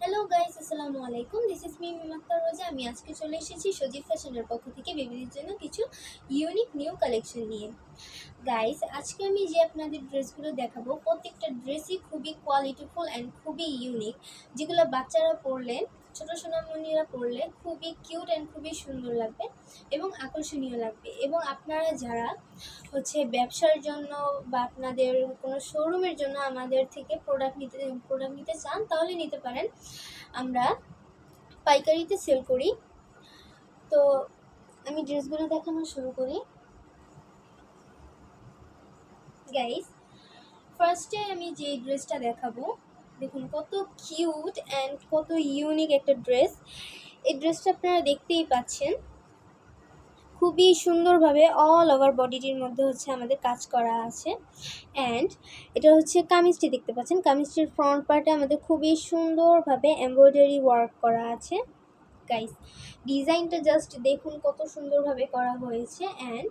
Hello guys, আসসালামু আলাইকুম। This is me মিমাক্তা রোজা। আমি আজকে চলে এসেছি সজীব ফ্যাশনের পক্ষ থেকে বেবিদের জন্য কিছু ইউনিক নিউ কালেকশন নিয়ে। গাইস, আজকে আমি যে আপনাদের ড্রেসগুলো দেখাবো, প্রত্যেকটা ড্রেসই খুবই কোয়ালিটিফুল অ্যান্ড খুবই ইউনিক, যেগুলো বাচ্চারা পরলে, ছোটো সোনামণিরা পরলে খুবই কিউট অ্যান্ড খুবই সুন্দর লাগবে এবং আকর্ষণীয় লাগবে। এবং আপনারা যারা ব্যবসার জন্য বা আপনাদের কোনো শোরুমের জন্য আমাদের থেকে প্রোডাক্ট নিতে চান, তাহলে নিতে পারেন। আমরা পাইকারিতে সেল করি। তো আমি ড্রেসগুলো দেখানো শুরু করি। গাইস, ফার্স্টে আমি যে ড্রেসটা দেখাবো, দেখুন কত কিউট অ্যান্ড কত ইউনিক একটা ড্রেস। এই ড্রেসটা আপনারা দেখতেই পাচ্ছেন, খুবই সুন্দরভাবে অল ওভার বডিটির মধ্যে আমাদের কাজ করা আছে। অ্যান্ড এটা কামিজটি দেখতে পাচ্ছেন, কামিজটির ফ্রন্ট পার্টে আমাদের খুবই সুন্দরভাবে এমব্রয়ডারি ওয়ার্ক করা আছে। গাইস, ডিজাইনটা জাস্ট দেখুন কত সুন্দরভাবে করা হয়েছে। অ্যান্ড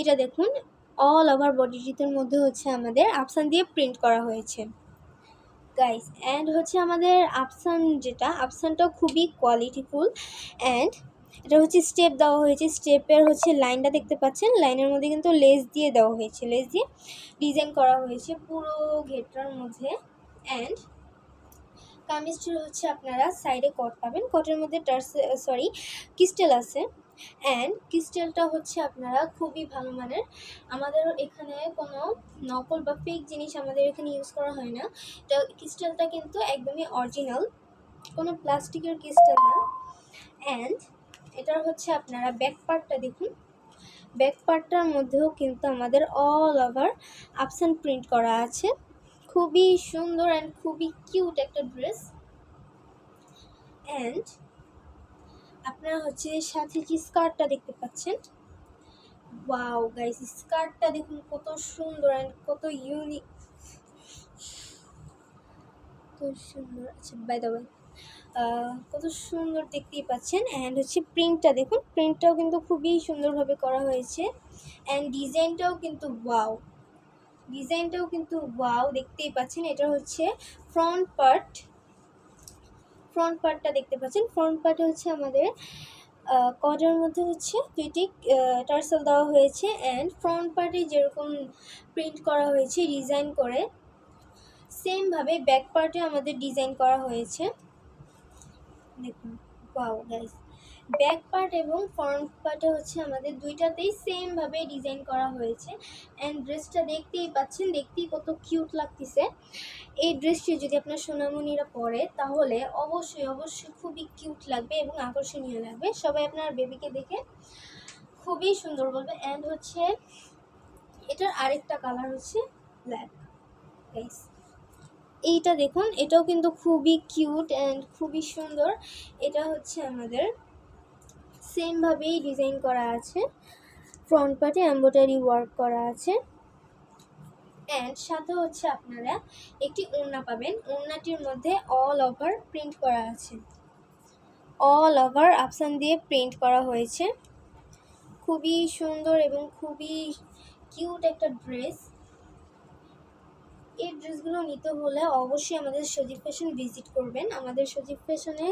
এটা দেখুন, অল ওভার বডিটির মধ্যে আমাদের আফসান দিয়ে প্রিন্ট করা হয়েছে। গাইস, অ্যান্ড আমাদের আফসানটাও খুবই কোয়ালিটিফুল। অ্যান্ড এটা স্টেপ দেওয়া হয়েছে, স্টেপের লাইনটা দেখতে পাচ্ছেন, লাইনের মধ্যে কিন্তু লেস দিয়ে দেওয়া হয়েছে, লেস দিয়ে ডিজাইন করা হয়েছে পুরো ঘেরটার মধ্যে। অ্যান্ড কামিজটির আপনারা সাইডে কট পাবেন, কটের মধ্যে ক্রিস্টাল আছে। অ্যান্ড ক্রিস্টালটা আপনারা খুবই ভালো মানের। আমাদের এখানে কোনো নকল বা ফেক জিনিস আমাদের এখানে ইউজ করা হয় না। এটা ক্রিস্টালটা কিন্তু একদমই অরিজিনাল, কোনো প্লাস্টিকের ক্রিস্টাল না। অ্যান্ড এটার আপনারা ব্যাক পার্টটা দেখুন, ব্যাক পার্টটার মধ্যেও কিন্তু আমাদের অল ওভার আফসান প্রিন্ট করা আছে। খুবই সুন্দর অ্যান্ড খুবই কিউট একটা ড্রেস। অ্যান্ড আপনারা সাথে যে স্কার্টটা দেখতে পাচ্ছেন, ওয়াও গাইস, স্কার্টটা দেখুন কত সুন্দর অ্যান্ড কত ইউনিক, কত সুন্দর। আচ্ছা, বাই দ্য ওয়ে, কত সুন্দর দেখতেই পাচ্ছেন। অ্যান্ড প্রিন্টটা দেখুন, প্রিন্টটাও কিন্তু খুবই সুন্দরভাবে করা হয়েছে। অ্যান্ড ডিজাইনটাও কিন্তু ওয়াও, দেখতেই পাচ্ছেন। এটা ফ্রন্ট পার্ট, ফ্রন্ট পার্টটা দেখতে পাচ্ছেন। ফ্রন্ট পার্টে আমাদের কর্ডের মধ্যে দুইটি টার্সেল দেওয়া হয়েছে। অ্যান্ড ফ্রন্ট পার্টে যেরকম প্রিন্ট করা হয়েছে ডিজাইন করে, সেমভাবে ব্যাক পার্টে আমাদের ডিজাইন করা হয়েছে। দেখুন, ওয়াও গাইস, ব্যাক পার্ট এবং ফ্রন্ট পার্টে আমাদের দুইটাতেই সেমভাবে ডিজাইন করা হয়েছে। অ্যান্ড ড্রেসটা দেখতেই পাচ্ছেন, দেখতেই কত কিউট লাগতেছে। এই ড্রেসটি যদি আপনার সোনামণিরা পরে, তাহলে অবশ্যই অবশ্যই খুবই কিউট লাগবে এবং আকর্ষণীয় লাগবে। সবাই আপনার বেবিকে দেখে খুবই সুন্দর বলবে। অ্যান্ড এটার আরেকটা কালার ব্ল্যাক। গাইস, এইটা দেখুন, এটাও কিন্তু খুবই কিউট অ্যান্ড খুবই সুন্দর। এটা আমাদের সেমভাবেই ডিজাইন করা আছে, ফ্রন্ট পার্টে এমব্রয়ডারি ওয়ার্ক করা আছে। অ্যান্ড সাথে আপনারা একটি ওড়না পাবেন, ওড়নাটির মধ্যে অল ওভার প্রিন্ট করা আছে, অল ওভার আফসান দিয়ে প্রিন্ট করা হয়েছে। খুবই সুন্দর এবং খুবই কিউট একটা ড্রেস। এই ড্রেসগুলো নিতে হলে অবশ্যই আমাদের সজীব ফ্যাশন ভিজিট করবেন। আমাদের সজীব ফ্যাশনে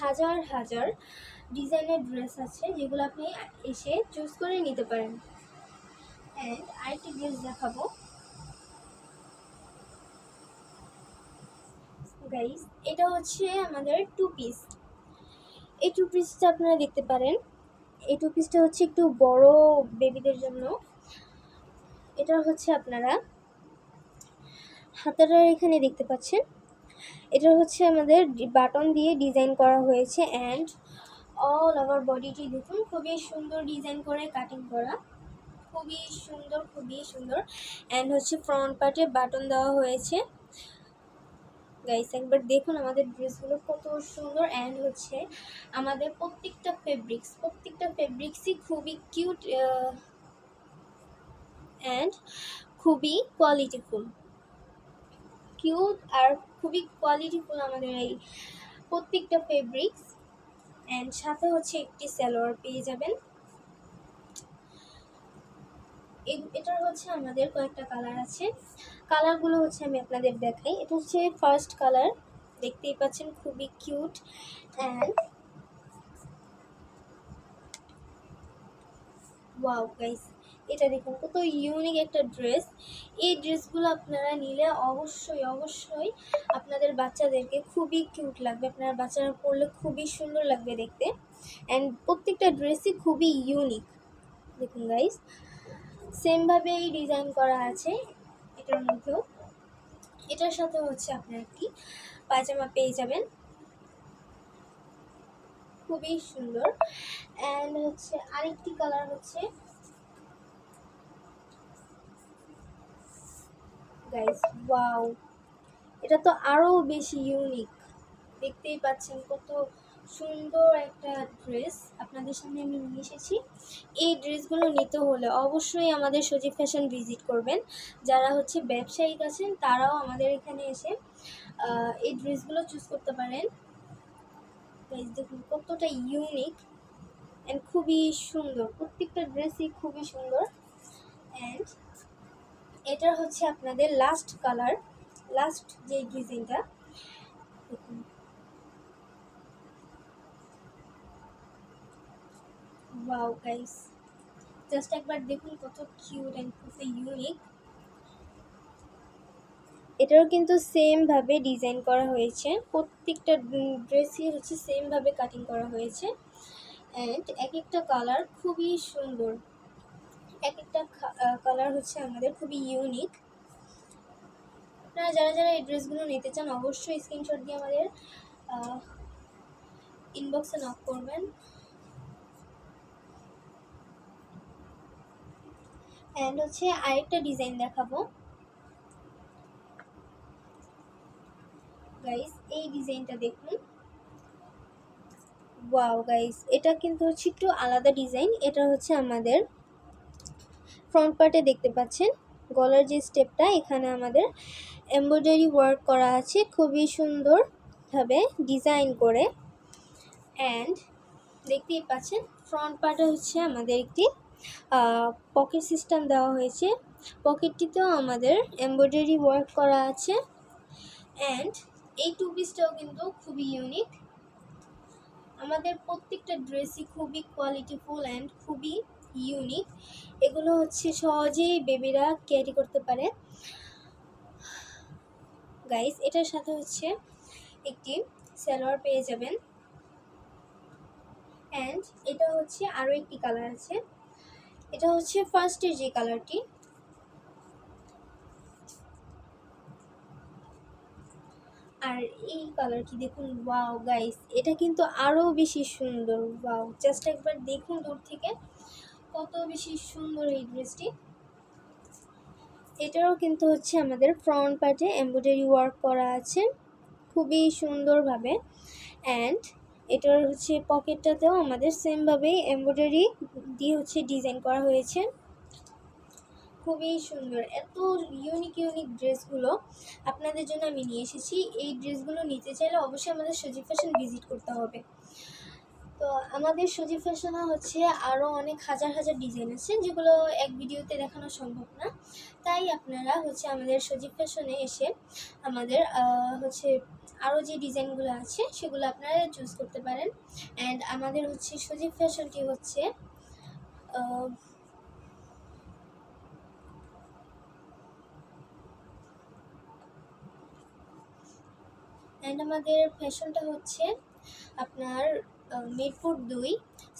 হাজার হাজার ডিজাইনের ড্রেস আছে, যেগুলো আপনি এসে চুজ করে নিতে পারেন। অ্যান্ড আরেকটি ড্রেস দেখাবো গাইস, এটা আমাদের টু পিস। এই টু পিসটা আপনারা দেখতে পারেন, এই টু পিসটা একটু বড় বেবিদের জন্য। এটা আপনারা হাতাটার এখানে দেখতে পাচ্ছেন, এটা আমাদের বাটন দিয়ে ডিজাইন করা হয়েছে। অ্যান্ড অল ওভার বডিটি দেখুন, খুবই সুন্দর ডিজাইন করে কাটিং করা, খুবই সুন্দর, খুবই সুন্দর। অ্যান্ড ফ্রন্ট পার্টে বাটন দেওয়া হয়েছে। গাইস, একবার দেখুন আমাদের ড্রেসগুলো কত সুন্দর। অ্যান্ড আমাদের প্রত্যেকটা ফেব্রিক্সই খুবই কিউট অ্যান্ড খুবই কোয়ালিটিফুল, আর খুবই কোয়ালিটিফুল আমাদের এই প্রত্যেকটা ফেব্রিক্স। অ্যান্ড সাথে একটি সালোয়ার পেয়ে যাবেন। এটার আমাদের কয়েকটা কালার আছে, কালারগুলো আমি আপনাদের দেখাই। এটা ফার্স্ট কালার, দেখতেই পাচ্ছেন খুবই কিউট। অ্যান্ড ওয়াও গাইস, এটা দেখুন কত ইউনিক একটা ড্রেস। এই ড্রেসগুলো আপনারা নিলে অবশ্যই অবশ্যই আপনাদের বাচ্চাদেরকে খুবই কিউট লাগবে, আপনার বাচ্চারা পরলে খুবই সুন্দর লাগবে দেখতে। অ্যান্ড প্রত্যেকটা ড্রেসই খুবই ইউনিক। দেখুন গাইস, সেমভাবেই ডিজাইন করা আছে এটার মধ্যেও। এটার সাথে হচ্ছে আপনার একটি পায়জামা পেয়ে যাবেন, খুবই সুন্দর। অ্যান্ড হচ্ছে আরেকটি কালার হচ্ছে গাইস, ওয়াও, এটা তো আরও বেশি ইউনিক। দেখতেই পাচ্ছেন কত সুন্দর একটা ড্রেস আপনাদের সামনে আমি নিয়ে এসেছি। এই ড্রেসগুলো নিতে হলে অবশ্যই আমাদের সজীব ফ্যাশন ভিজিট করবেন। যারা হচ্ছে ব্যবসায়িক আছেন তারাও আমাদের এখানে এসে এই ড্রেসগুলো চুজ করতে পারেন। দেখুন কতটা ইউনিক অ্যান্ড খুবই সুন্দর, প্রত্যেকটা ড্রেসই খুবই সুন্দর। অ্যান্ড এটা হচ্ছে আপনাদের লাস্ট কালার, লাস্ট যে ডিজাইনটা দেখুন, ওয়াও গাইস, জাস্ট একবার দেখুন কত কিউট অ্যান্ড কত ইউনিক। এটাও কিন্তু সেমভাবে ডিজাইন করা হয়েছে, প্রত্যেকটা ড্রেসই হচ্ছে সেমভাবে কাটিং করা হয়েছে। অ্যান্ড এক একটা কালার খুবই সুন্দর, এক একটা কালার হচ্ছে আমাদের খুবই ইউনিক। আপনারা যারা যারা এই ড্রেসগুলো নিতে চান অবশ্যই স্ক্রিনশট দিয়ে আমাদের ইনবক্সে নক করবেন। অ্যান্ড হচ্ছে আরেকটা ডিজাইন দেখাবো গাইস, এই ডিজাইনটা দেখুন, ওয়াও গাইস, এটা কিন্তু হচ্ছে একটু আলাদা ডিজাইন। এটা হচ্ছে আমাদের ফ্রন্ট পার্টে দেখতে পাচ্ছেন গলার যে স্টেপটা, এখানে আমাদের এমব্রয়ডারি ওয়ার্ক করা আছে খুবই সুন্দরভাবে ডিজাইন করে। অ্যান্ড দেখতেই পাচ্ছেন ফ্রন্ট পার্টে হচ্ছে আমাদের একটি পকেট সিস্টেম দেওয়া হয়েছে, পকেটটিতেও আমাদের এমব্রয়ডারি ওয়ার্ক করা আছে। অ্যান্ড এই টু পিসটাও কিন্তু খুবই ইউনিক। আমাদের প্রত্যেকটা ড্রেসই খুবই কোয়ালিটিফুল অ্যান্ড খুবই ইউনিক। এগুলো হচ্ছে সহজেই বেবিরা ক্যারি করতে পারে গাইস। এটার সাথে হচ্ছে একটি সালোয়ার পেয়ে যাবেন। অ্যান্ড এটা হচ্ছে আরও একটি কালার আছে, এটা হচ্ছে ফার্স্টের যে কালারটি, আর এই কালারটি দেখুন, ওয়াও গাইস, এটা কিন্তু আরও বেশি সুন্দর। ওয়াও, জাস্ট একবার দেখুন দূর থেকে কত বেশি সুন্দর এই ড্রেসটি। এটারও কিন্তু হচ্ছে আমাদের ফ্রন্ট পার্টে এমব্রয়ডারি ওয়ার্ক করা আছে খুবই সুন্দরভাবে। অ্যান্ড এটার হচ্ছে পকেটটাতেও আমাদের সেমভাবেই এমব্রয়ডারি দিয়ে হচ্ছে ডিজাইন করা হয়েছে, খুবই সুন্দর। এত ইউনিক ইউনিক ড্রেসগুলো আপনাদের জন্য আমি নিয়ে এসেছি। এই ড্রেসগুলো নিতে চাইলে অবশ্যই আমাদের সজীব ফ্যাশন ভিজিট করতে হবে। তো আমাদের সজীব ফ্যাশনে হচ্ছে আরও অনেক হাজার হাজার ডিজাইন আছে যেগুলো এক ভিডিওতে দেখানো সম্ভব না। তাই আপনারা হচ্ছে আমাদের সজীব ফ্যাশনে এসে আমাদের হচ্ছে আরও যে ডিজাইনগুলো আছে সেগুলো আপনারা চুজ করতে পারেন। অ্যান্ড আমাদের হচ্ছে সজীব ফ্যাশনটি হচ্ছে আমাদের ফ্যাশনটা হচ্ছে আপনার মিরপুর 2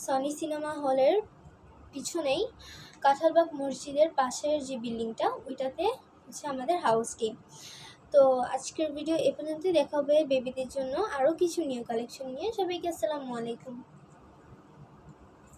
সনি সিনেমা হলের পিছনেই কাঁঠালবাগ মসজিদের পাশের যে বিল্ডিংটা ওইটাতে হচ্ছে আমাদের হাউসটি। তো আজকের ভিডিও এ পর্যন্তই, দেখা হবে বেবিদের জন্য আরও কিছু নিউ কালেকশন নিয়ে। সবাইকে আসসালামু আলাইকুম।